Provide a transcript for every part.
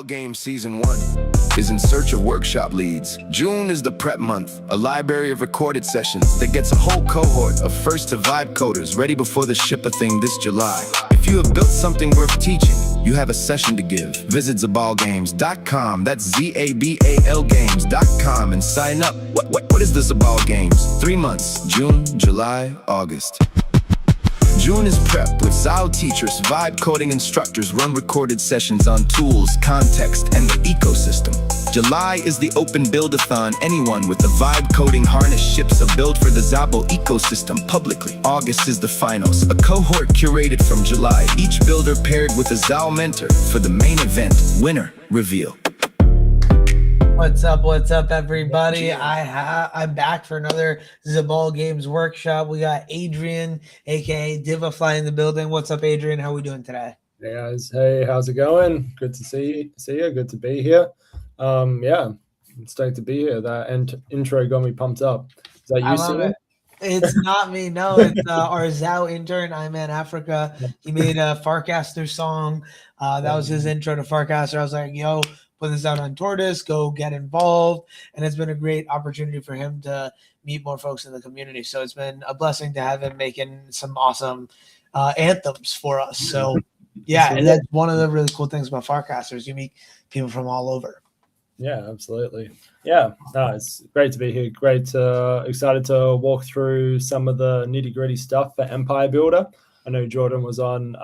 Game Season 1 is in search of workshop leads. June is the prep month, a library of recorded sessions that gets a whole cohort of first to vibe coders ready before the ship a thing this July. If you have built something worth teaching, you have a session to give. Visit ZABALGAMEZ.com, that's ZABAL Games.com, and sign up. What is the ZABAL Games? 3 months, June, July, August. June is prep with ZABAL teachers, vibe coding instructors run recorded sessions on tools, context, and the ecosystem. July is the open build-a-thon. Anyone with the vibe coding harness ships a build for the ZABAL ecosystem publicly. August is the finals, a cohort curated from July. Each builder paired with a ZABAL mentor for the main event, winner reveal. What's up, everybody? I'm back for another ZABAL Games Workshop. We got Adrian, aka Diviflyy, in the building. What's up, Adrian? How are we doing today? Hey guys, hey, how's it going? Good to see you. Good to be here. Yeah, I'm stoked to be here. That intro got me pumped up. Is that you, Sia? It's not me. No, it's our ZABAL intern, Iman Africa. He made a Farcaster song. That was his intro to Farcaster. I was like, yo, put this out on Tortoise, go get involved. And it's been a great opportunity for him to meet more folks in the community. So it's been a blessing to have him making some awesome anthems for us. So yeah, and that's one of the really cool things about Farcasters. You meet people from all over. Yeah, absolutely. Yeah, no, it's great to be here. Great, excited to walk through some of the nitty-gritty stuff for Empire Builder. I know Jordan was on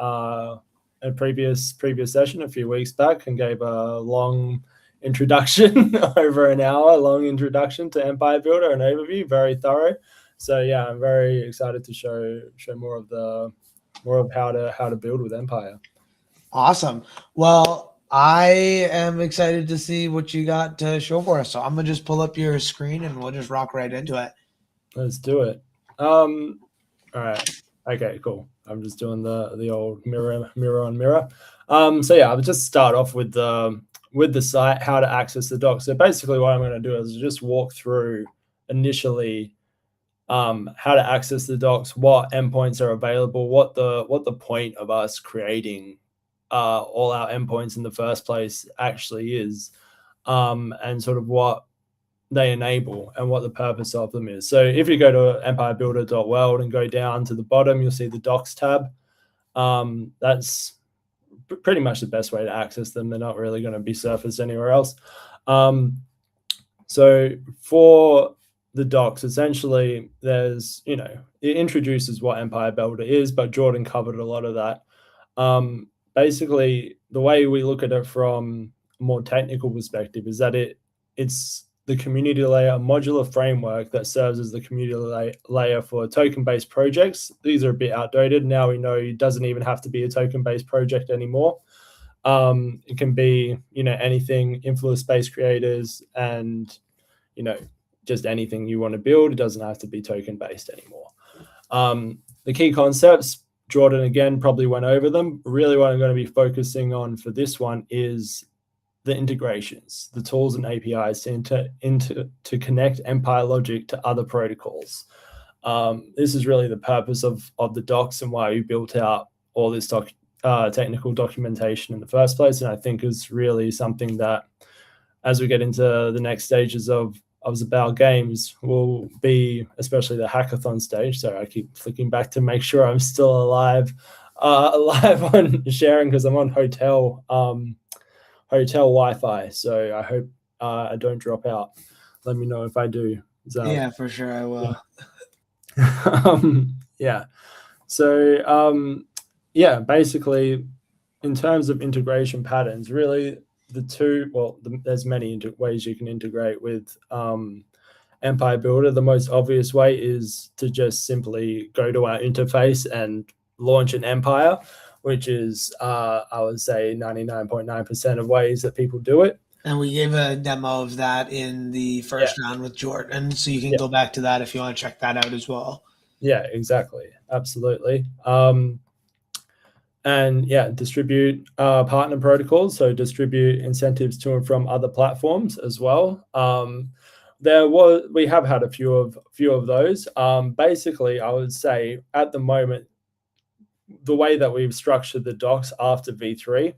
a previous session a few weeks back and gave a long introduction, over an hour long introduction to Empire Builder, an overview, very thorough. So yeah, I'm very excited to show more of how to build with Empire. Awesome. Well, I am excited to see what you got to show for us. So I'm gonna just pull up your screen and we'll just rock right into it. Let's do it. All right. Okay, cool. I'm just doing the old mirror on mirror. So yeah, I'll just start off with the site, how to access the docs. So basically what I'm going to do is just walk through initially how to access the docs, what endpoints are available, what the point of us creating all our endpoints in the first place actually is, and sort of what they enable and what the purpose of them is. So if you go to empirebuilder.world and go down to the bottom, you'll see the docs tab. That's pretty much the best way to access them. They're not really going to be surfaced anywhere else. So for the docs, essentially there's, it introduces what Empire Builder is, but Jordan covered a lot of that. Basically, the way we look at it from a more technical perspective is that it's the community layer, a modular framework that serves as the community layer for token-based projects. These are a bit outdated. Now we know it doesn't even have to be a token-based project anymore. It can be, anything, influence-based creators, and, just anything you want to build. It doesn't have to be token-based anymore. The key concepts, Jordan, again, probably went over them. Really what I'm going to be focusing on for this one is the integrations, the tools and APIs to connect Empire logic to other protocols. This is really the purpose of the docs and why we built out all this technical documentation in the first place. And I think is really something that, as we get into the next stages of ZABAL Games, will be, especially the hackathon stage. So I keep flicking back to make sure I'm still alive on sharing, because I'm on hotel Wi-Fi, so I hope I don't drop out. Let me know if I do. Yeah, for sure I will. Yeah. So basically, in terms of integration patterns, really there's many ways you can integrate with Empire Builder. The most obvious way is to just simply go to our interface and launch an Empire, which is, I would say, 99.9% of ways that people do it. And we gave a demo of that in the first round with Jordan, so you can go back to that if you want to check that out as well. Yeah, exactly. Absolutely. And distribute partner protocols, so distribute incentives to and from other platforms as well. We have had a few of those. Basically, I would say at the moment, the way that we've structured the docs after V3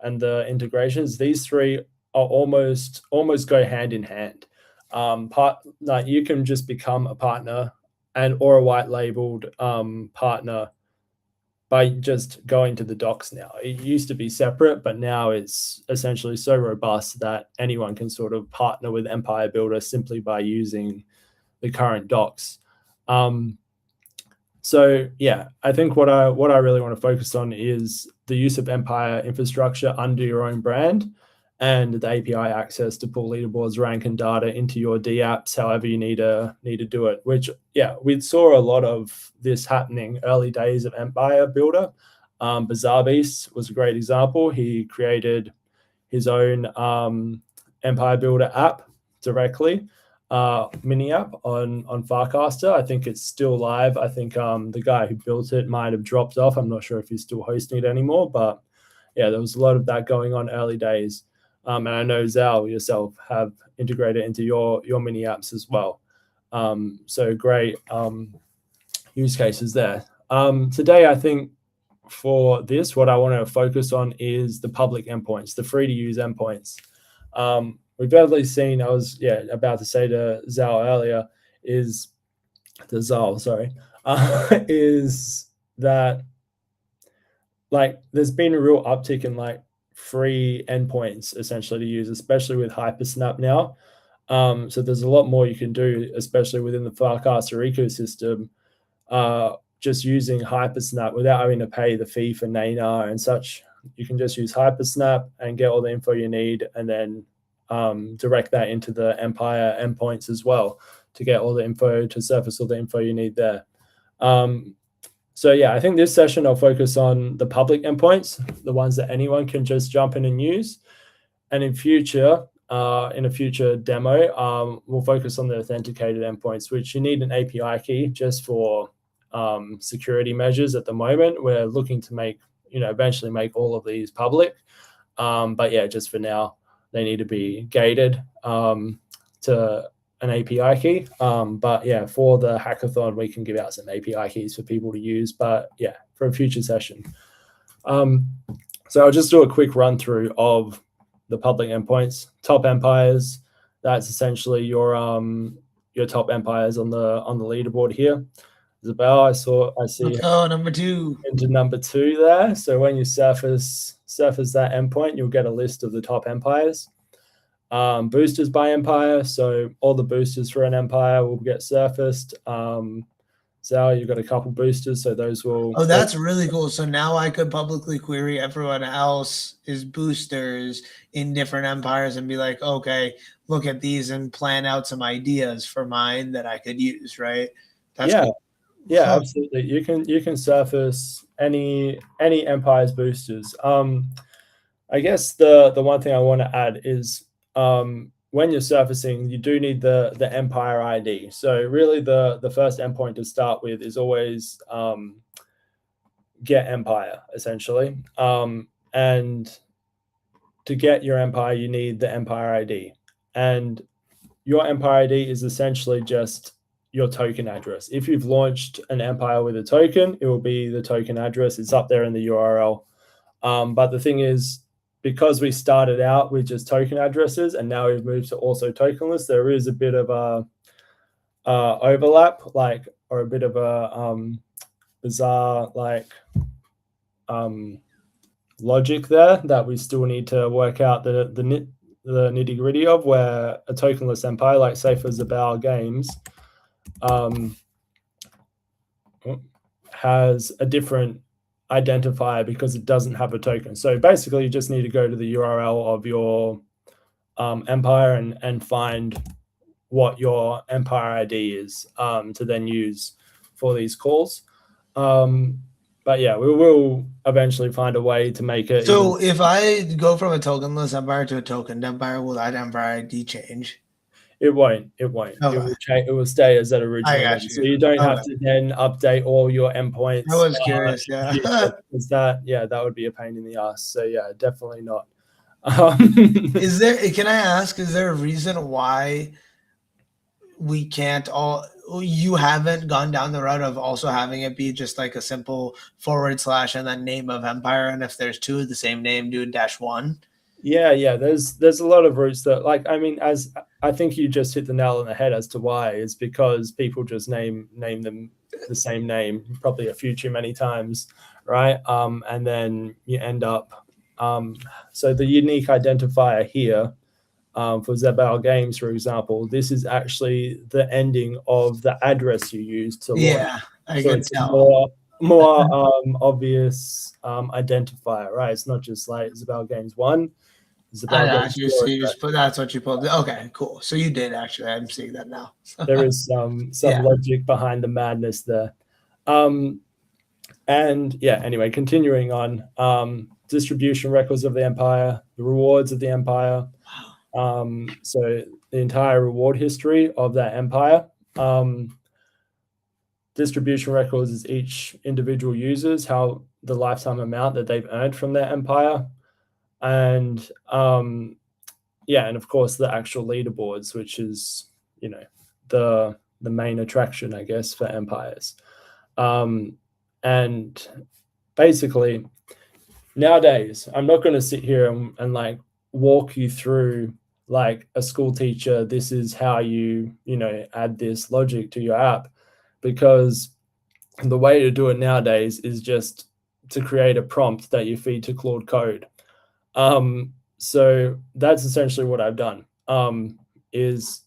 and the integrations, these three are almost go hand in hand. Like you can just become a partner or a white labeled partner by just going to the docs now. It used to be separate, but now it's essentially so robust that anyone can sort of partner with Empire Builder simply by using the current docs. So yeah, I think what I really want to focus on is the use of Empire infrastructure under your own brand and the API access to pull leaderboards, rank, and data into your DApps, however you need to do it. Which, yeah, we saw a lot of this happening early days of Empire Builder. Bazaar Beast was a great example. He created his own Empire Builder app directly, mini app on Farcaster. I think it's still live. I think the guy who built it might have dropped off. I'm not sure if he's still hosting it anymore, but yeah, there was a lot of that going on early days. And I know Zal yourself have integrated into your mini apps as well. So great use cases there. Today, I think for this, what I want to focus on is the public endpoints, the free to use endpoints. We've definitely seen, I was about to say to Zal earlier, is that like there's been a real uptick in like free endpoints essentially to use, especially with Hypersnap now. So there's a lot more you can do, especially within the Farcaster ecosystem, just using Hypersnap without having to pay the fee for Nana and such. You can just use Hypersnap and get all the info you need, and then direct that into the Empire endpoints as well to get all the info, to surface all the info you need there. So yeah, I think this session I'll focus on the public endpoints, the ones that anyone can just jump in and use. And in a future demo, we'll focus on the authenticated endpoints, which you need an API key just for security measures at the moment. We're looking to eventually make all of these public. But yeah, just for now, they need to be gated to an API key. But yeah, for the hackathon, we can give out some API keys for people to use. But yeah, for a future session. So I'll just do a quick run through of the public endpoints. Top empires, that's essentially your top empires on the leaderboard here. Zabal, I see. Oh, number 2. Into number 2 there. So when you surface that endpoint, you'll get a list of the top empires. Boosters by empire, so all the boosters for an empire will get surfaced. Zal, you've got a couple boosters, so those will... Oh, that's really cool. So now I could publicly query everyone else's boosters in different empires and be like, okay, look at these and plan out some ideas for mine that I could use, right? That's cool. Yeah, absolutely. You can surface any empire's boosters. I guess the one thing I want to add is when you're surfacing, you do need the empire ID. So really the first endpoint to start with is always get empire, essentially. And to get your empire, you need the empire ID. And your empire ID is essentially just your token address. If you've launched an empire with a token, it will be the token address. It's up there in the URL. But the thing is, because we started out with just token addresses and now we've moved to also tokenless, there is a bit of a overlap, or a bit of a bizarre logic there that we still need to work out the nitty gritty of, where a tokenless empire, like say for ZABAL Games, has a different identifier because it doesn't have a token. So basically you just need to go to the URL of your empire and find what your empire ID is to then use for these calls. But yeah, we will eventually find a way to make it. So if I go from a tokenless empire to a tokened empire, will that empire ID change? It won't. Okay. It will stay as that original. I got you. So you don't have to then update all your endpoints. I was curious, yeah. That would be a pain in the ass. So yeah, definitely not. Can I ask, is there a reason why we can't all, you haven't gone down the route of also having it be just like a simple / and then name of empire, and if there's two of the same name, do -1. Yeah. There's a lot of routes that, like, I mean, as I think you just hit the nail on the head as to why. It's because people just name them the same name probably a few too many times, right? And then you end up. So the unique identifier here, for ZABAL Games, for example, this is actually the ending of the address you use to launch. Yeah, I So can it's a tell. more obvious identifier, right? It's not just like ZABAL Games 1. I ZABAL got Games you. 4. So you just put that's what you pulled. Okay, cool. So you did actually. I'm seeing that now. There is some Yeah. logic behind the madness there. And yeah, anyway, continuing on, distribution records of the empire, the rewards of the empire. So the entire reward history of that empire. Distribution records is each individual user's, how the lifetime amount that they've earned from their empire. And yeah, and of course the actual leaderboards, which is, you know, the main attraction, I guess, for empires. And basically nowadays, I'm not going to sit here and like walk you through like a school teacher, this is how you know, add this logic to your app, because the way to do it nowadays is just to create a prompt that you feed to Claude Code. So that's essentially what I've done. Is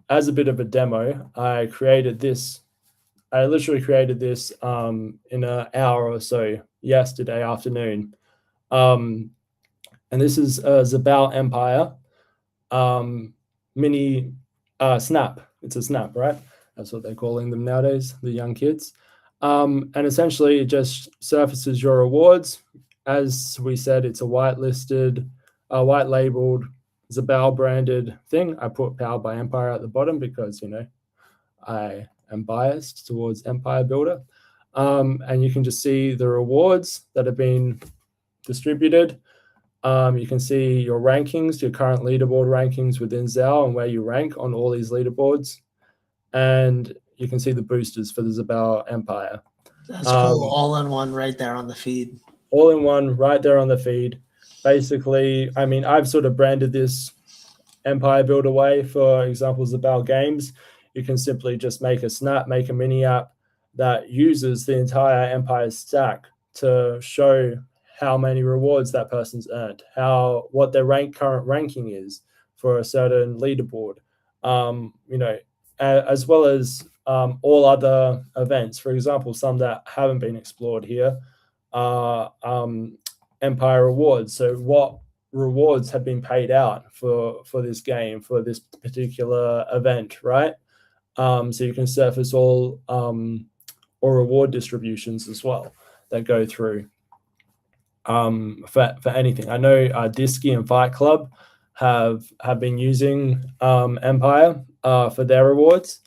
as a bit of a demo, I literally created this in an hour or so yesterday afternoon. And this is a ZABAL Empire mini snap. It's a snap, right? That's what they're calling them nowadays, the young kids. And essentially it just surfaces your rewards. As we said, it's a white labeled ZABAL branded thing. I put Powered by Empire at the bottom because, you know, I am biased towards Empire Builder. And you can just see the rewards that have been distributed. You can see your rankings, your current leaderboard rankings within ZAL and where you rank on all these leaderboards. And you can see the boosters for the ZABAL Empire. That's cool. All in one right there on the feed. All in one right there on the feed. Basically, I mean, I've sort of branded this Empire Builder way. For example, ZABAL Games. You can simply just make a snap, make a mini app that uses the entire Empire stack to show how many rewards that person's earned, what their current ranking is for a certain leaderboard, you know, as well as all other events. For example, some that haven't been explored here are Empire rewards. So what rewards have been paid out for this game, for this particular event, right? So you can surface all reward distributions as well that go through for anything. I know Disky and Fight Club have been using Empire for their rewards,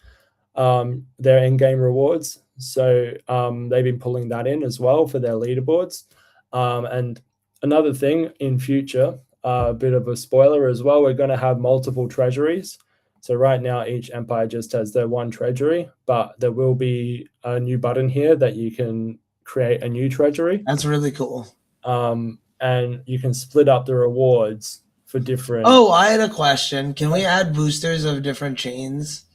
their in-game rewards. So they've been pulling that in as well for their leaderboards. And another thing in future, a bit of a spoiler as well, we're going to have multiple treasuries. So right now, each empire just has their one treasury, but there will be a new button here that you can create a new treasury. That's really cool. And you can split up the rewards for different. Oh, I had a question. Can we add boosters of different chains?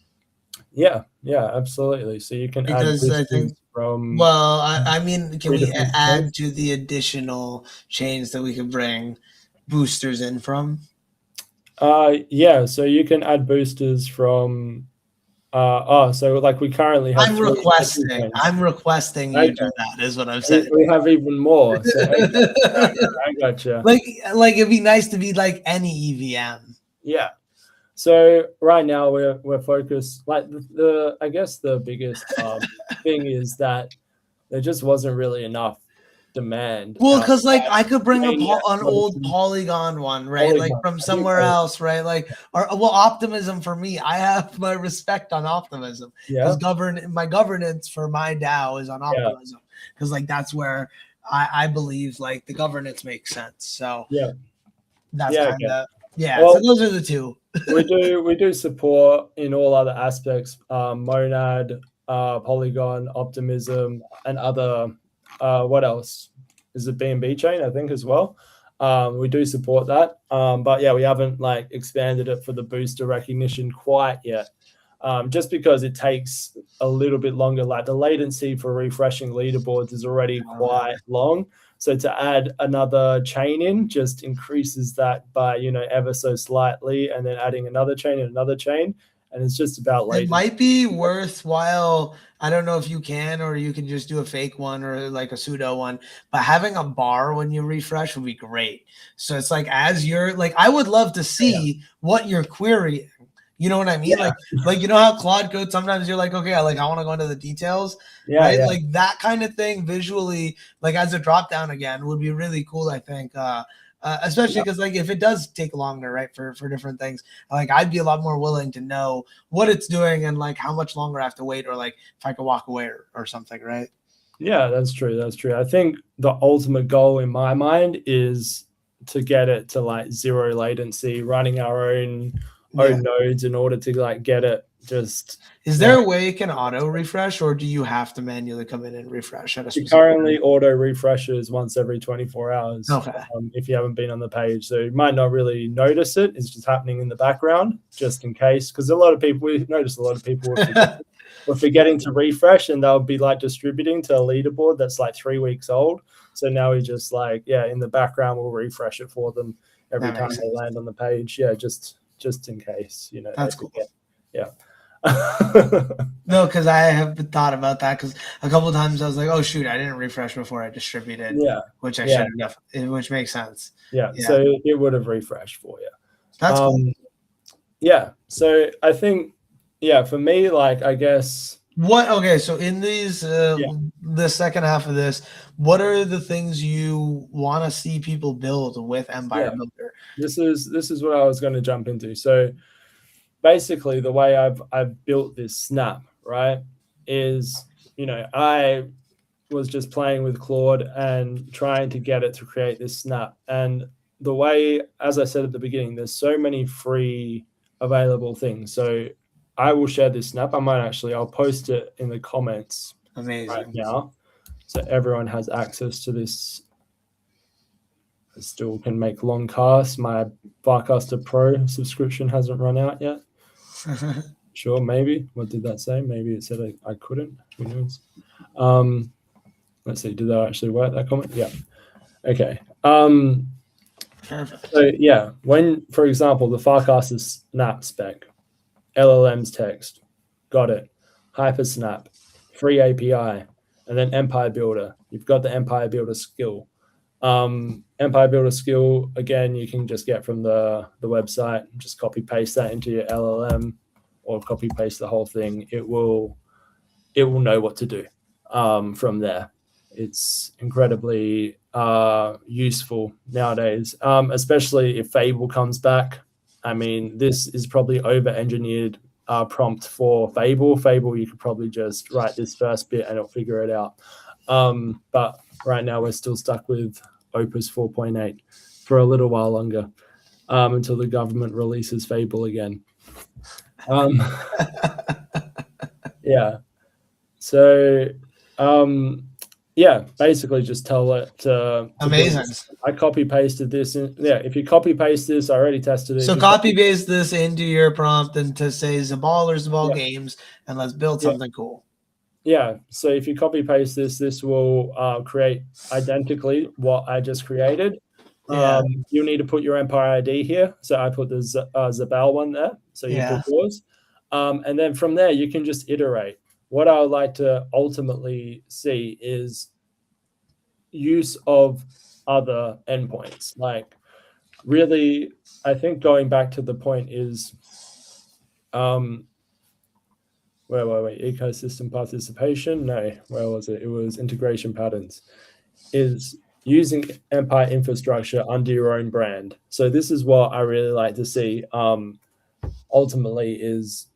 Yeah, absolutely. So you can because add I think from. Well, I mean, can we different add chains? to the additional chains that we could bring boosters in from? Yeah, so you can add boosters from. So like we currently have. I'm requesting you do that. Is what I'm saying. We have even more. So, I gotcha. Like it'd be nice to be like any EVM. Yeah. So right now we're focused. Like I guess the biggest thing is that there just wasn't really enough demand. Well, because like I could bring an old Polygon. Polygon one, right? Polygon. Like from somewhere else, right? Like Optimism for me. I have my respect on Optimism. Yeah. Because my governance for my DAO is on Optimism. Because like that's where I believe like the governance makes sense. So yeah. that's kind of Yeah, Well, so those are the two. we do support in all other aspects, Monad, Polygon, Optimism, and other. What else? Is it BNB chain? I think as well. We do support that, but yeah, we haven't like expanded it for the booster recognition quite yet. Just because it takes a little bit longer. Like the latency for refreshing leaderboards is already quite long. So to add another chain in just increases that by, ever so slightly, and then adding another chain and another chain. And it's just about latency. It might be worthwhile. I don't know if you can, or you can just do a fake one or like a pseudo one, but having a bar when you refresh would be great. So it's like, as you're like, I would love to see what you're querying. You know what I mean? Yeah. Like, you know how Claude Code, sometimes you're like, okay, I want to go into the details, right? Yeah. Like that kind of thing visually, like as a drop down again, would be really cool, I think. Especially because like if it does take longer, right, for different things, like I'd be a lot more willing to know what it's doing and like how much longer I have to wait, or like if I could walk away or something, right? Yeah, that's true. That's true. I think the ultimate goal in my mind is to get it to like zero latency, running our own nodes in order to like get it just. Is there a way it can auto refresh, or do you have to manually come in and refresh at a specific currently auto refreshes once every 24 hours. Okay. If you haven't been on the page, so you might not really notice it. It's just happening in the background, just in case. Because we notice a lot of people were forgetting to refresh, and they'll be like distributing to a leaderboard that's like 3 weeks old. So now we just like, in the background, we'll refresh it for them every time they land on the page. Yeah, just in case, That's cool. Yeah. No, because I have thought about that, because a couple of times I was like, oh shoot, I didn't refresh before I distributed, which I should have, which makes sense. Yeah, so it would have refreshed for you. That's cool. Yeah, so I think, for me, like, I guess so in these the second half of this, what are the things you want to see people build with Empire Builder? This is what I was going to jump into. So basically the way I've built this snap, right, is, I was just playing with Claude and trying to get it to create this snap. And the way, as I said at the beginning, there's so many free available things. So I will share this snap. I'll post it in the comments right now, so everyone has access to this. I still can make long casts. My Barcaster Pro subscription hasn't run out yet. Sure, maybe. What did that say? Maybe it said I couldn't. Who knows? Let's see. Did that actually work, that comment? Yeah. Okay. Perfect. So when, for example, the Farcaster snap spec, LLM's text, got it. Hypersnap, free API, and then Empire Builder. You've got the Empire Builder skill. Empire Builder skill, again, you can just get from the website. Just copy paste that into your LLM, or copy paste the whole thing. It will know what to do from there. It's incredibly useful nowadays, especially if Fable comes back. I mean, this is probably over-engineered prompt for Fable. Fable, you could probably just write this first bit and it'll figure it out. But right now we're still stuck with Opus 4.8 for a little while longer, until the government releases Fable again. So, basically just tell it to amazing. I copy pasted this in. If you copy paste this, I already tested it. So copy paste this into your prompt and to say ZABAL or ZABAL Games, and let's build something cool. Yeah, so if you copy paste this will create identically what I just created. You'll need to put your Empire ID here. So I put the ZABAL one there. So you put yours. And then from there, you can just iterate. What I would like to ultimately see is use of other endpoints. Like, really, I think going back to the point is, where were we? Ecosystem participation? No, where was it? It was integration patterns. Is using Empire infrastructure under your own brand. So this is what I really like to see. Ultimately, is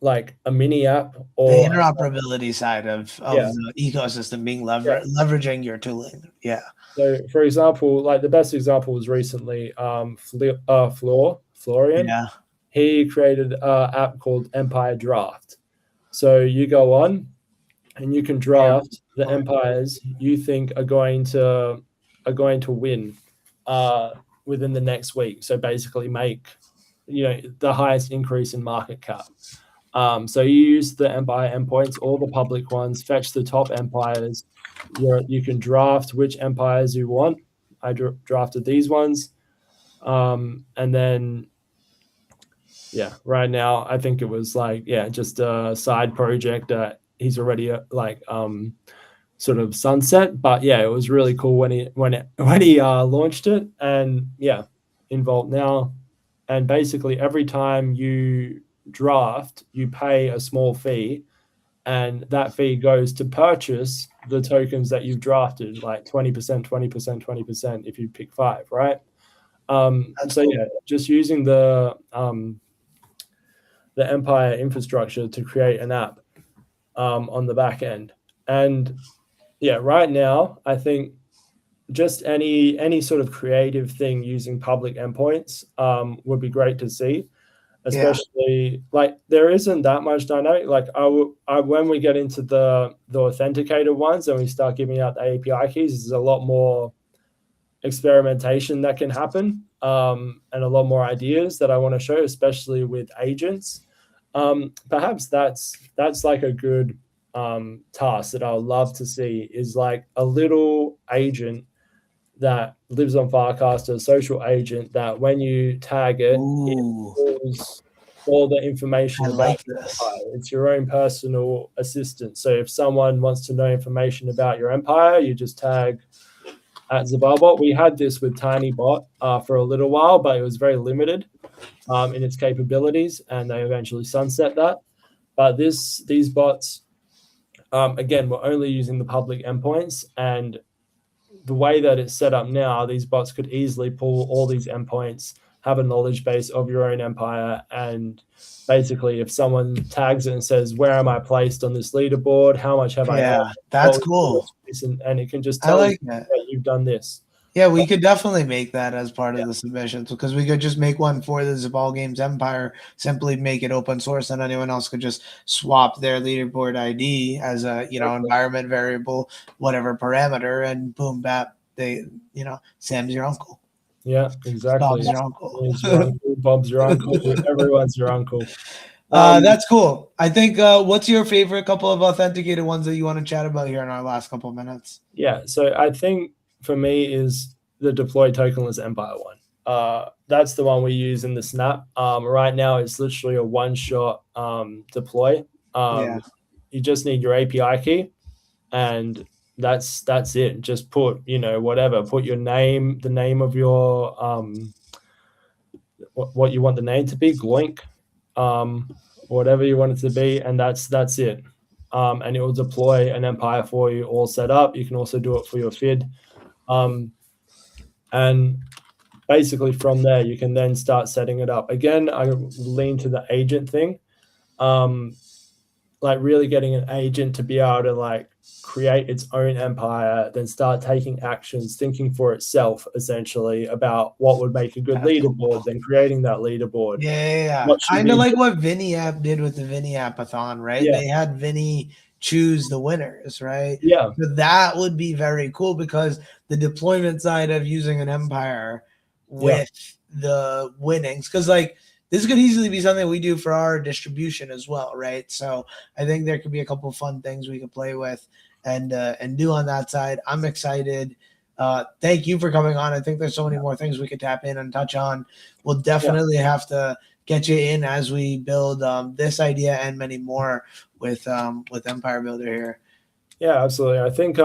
like a mini app, or the interoperability side of the ecosystem being leveraging your tooling. Yeah. So, for example, like the best example was recently Floor. Florian. Yeah. He created an app called Empire Draft. So you go on and you can draft the empires you think are going to win within the next week. So basically make the highest increase in market cap. So you use the empire endpoints, all the public ones, fetch the top empires. You can draft which empires you want. I drafted these ones. And then, right now, I think it was just a side project that he's already sort of sunset. But yeah, it was really cool when he launched it, and involved now. And basically every time you draft, you pay a small fee, and that fee goes to purchase the tokens that you've drafted, like 20%, 20%, 20% if you pick 5, right? So cool. just using the Empire infrastructure to create an app on the back end. And right now, I think just any sort of creative thing using public endpoints would be great to see, especially like there isn't that much dynamic. Like when we get into the authenticated ones and we start giving out the API keys, there's a lot more experimentation that can happen, and a lot more ideas that I want to show, especially with agents. Perhaps that's like a good task that I would love to see, is like a little agent that lives on Farcaster, a social agent that when you tag it, it pulls all the information about your empire. It's your own personal assistant. So if someone wants to know information about your empire, you just tag at ZABAL. We had this with TinyBot for a little while, but it was very limited in its capabilities, and they eventually sunset that. But these bots, again, we're only using the public endpoints, and the way that it's set up now, these bots could easily pull all these endpoints, have a knowledge base of your own empire, and basically if someone tags it and says, where am I placed on this leaderboard, how much have I earned? That's cool. And it can just tell you that you've done this. Yeah, we could definitely make that as part of the submissions, because we could just make one for the ZABAL Games Empire, simply make it open source, and anyone else could just swap their leaderboard ID as a environment variable, whatever parameter, and boom, bap, Sam's your uncle. Yeah, exactly. Bob's your uncle. Bob's your uncle. Everyone's your uncle. That's cool. I think what's your favorite couple of authenticated ones that you want to chat about here in our last couple of minutes? Yeah, so I think for me is the deploy tokenless empire one. That's the one we use in the snap. Right now it's literally a one-shot deploy. You just need your API key, and that's it. Just put whatever, put your name, the name of your what you want the name to be, Gloink, whatever you want it to be, and that's it. And it will deploy an empire for you, all set up. You can also do it for your FID. And basically from there, you can then start setting it up. Again, I lean to the agent thing, like really getting an agent to be able to like create its own empire, then start taking actions, thinking for itself, essentially, about what would make a good leaderboard, then creating that leaderboard. Yeah. Kind of like what Vinny App did with the Vinny Appathon, right? They had Vinny choose the winners, right? Yeah. So that would be very cool, because the deployment side of using an empire with the winnings, because like this could easily be something we do for our distribution as well, right? So I think there could be a couple of fun things we could play with and do on that side. I'm excited. Thank you for coming on. I think there's so many more things we could tap in and touch on. We'll definitely have to get you in as we build this idea and many more with Empire Builder here. Yeah, absolutely. I think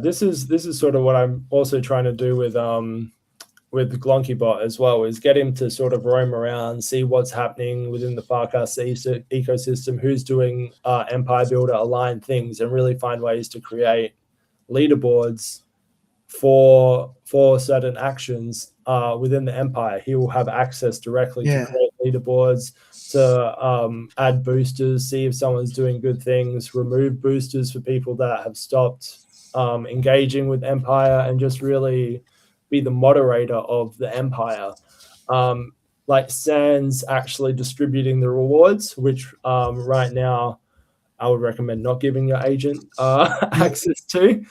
this is sort of what I'm also trying to do with GlonkyBot as well, is get him to sort of roam around, see what's happening within the Farcast ecosystem, who's doing Empire Builder aligned things, and really find ways to create leaderboards for certain actions within the empire. He will have access directly to create leaderboards, to add boosters, see if someone's doing good things, remove boosters for people that have stopped engaging with empire, and just really be the moderator of the empire. like sans actually distributing the rewards, which right now I would recommend not giving your agent access to.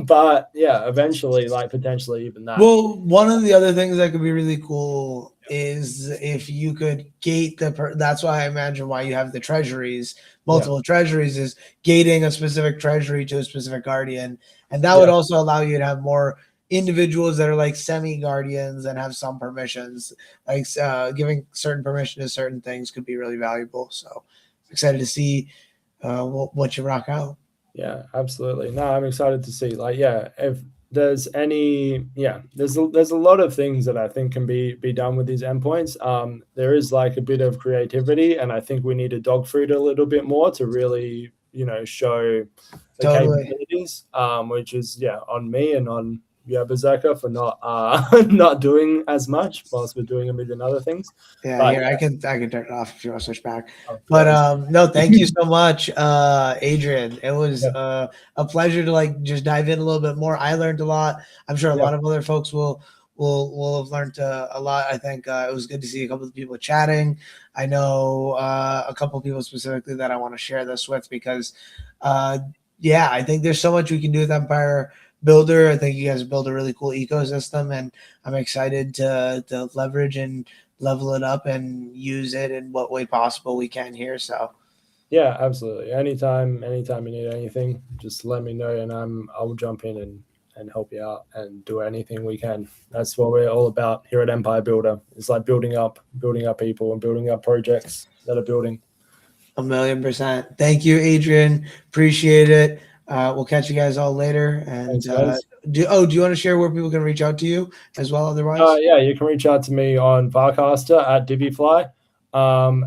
But yeah, eventually, like potentially even that. Well, one of the other things that could be really cool is if you could gate that's why I imagine why you have the treasuries, multiple treasuries, is gating a specific treasury to a specific guardian. And that would also allow you to have more individuals that are like semi-guardians and have some permissions. Like giving certain permission to certain things could be really valuable. So excited to see what you rock out. Yeah, absolutely. No, I'm excited to see. Like, yeah, if there's any, there's a lot of things that I think can be done with these endpoints. There is like a bit of creativity, and I think we need to dog food a little bit more to really, show the capabilities. Which is on me and on Berserker for not not doing as much whilst we're doing a million other things. Yeah, but, here I can turn it off if you want to switch back. But no, thank you so much, Adrian. It was a pleasure to like just dive in a little bit more. I learned a lot. I'm sure a lot of other folks will have learned a lot. I think it was good to see a couple of people chatting. I know a couple of people specifically that I want to share this with because I think there's so much we can do with Empire Builder. I think you guys build a really cool ecosystem, and I'm excited to leverage and level it up and use it in what way possible we can here. So yeah, absolutely. Anytime you need anything, just let me know, and I'll jump in and help you out and do anything we can. That's what we're all about here at Empire Builder. It's like building up people and building up projects that are building. 1,000,000%. Thank you, Adrian. Appreciate it. We'll catch you guys all later. And Thanks, do you want to share where people can reach out to you as well? Otherwise, you can reach out to me on Varcaster at diviflyy,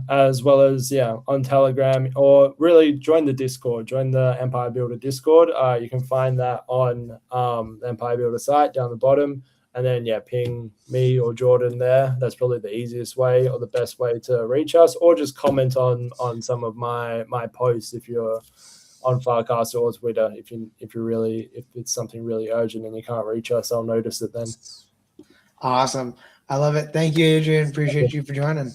as well as on Telegram, or really join the Discord, join the Empire Builder Discord. You can find that on the Empire Builder site down the bottom, and then ping me or Jordan there. That's probably the easiest way or the best way to reach us, or just comment on some of my posts if you're on Farcast or Twitter. If it's something really urgent and you can't reach us, I'll notice it then. Awesome. I love it. Thank you, Adrian. Appreciate you for joining.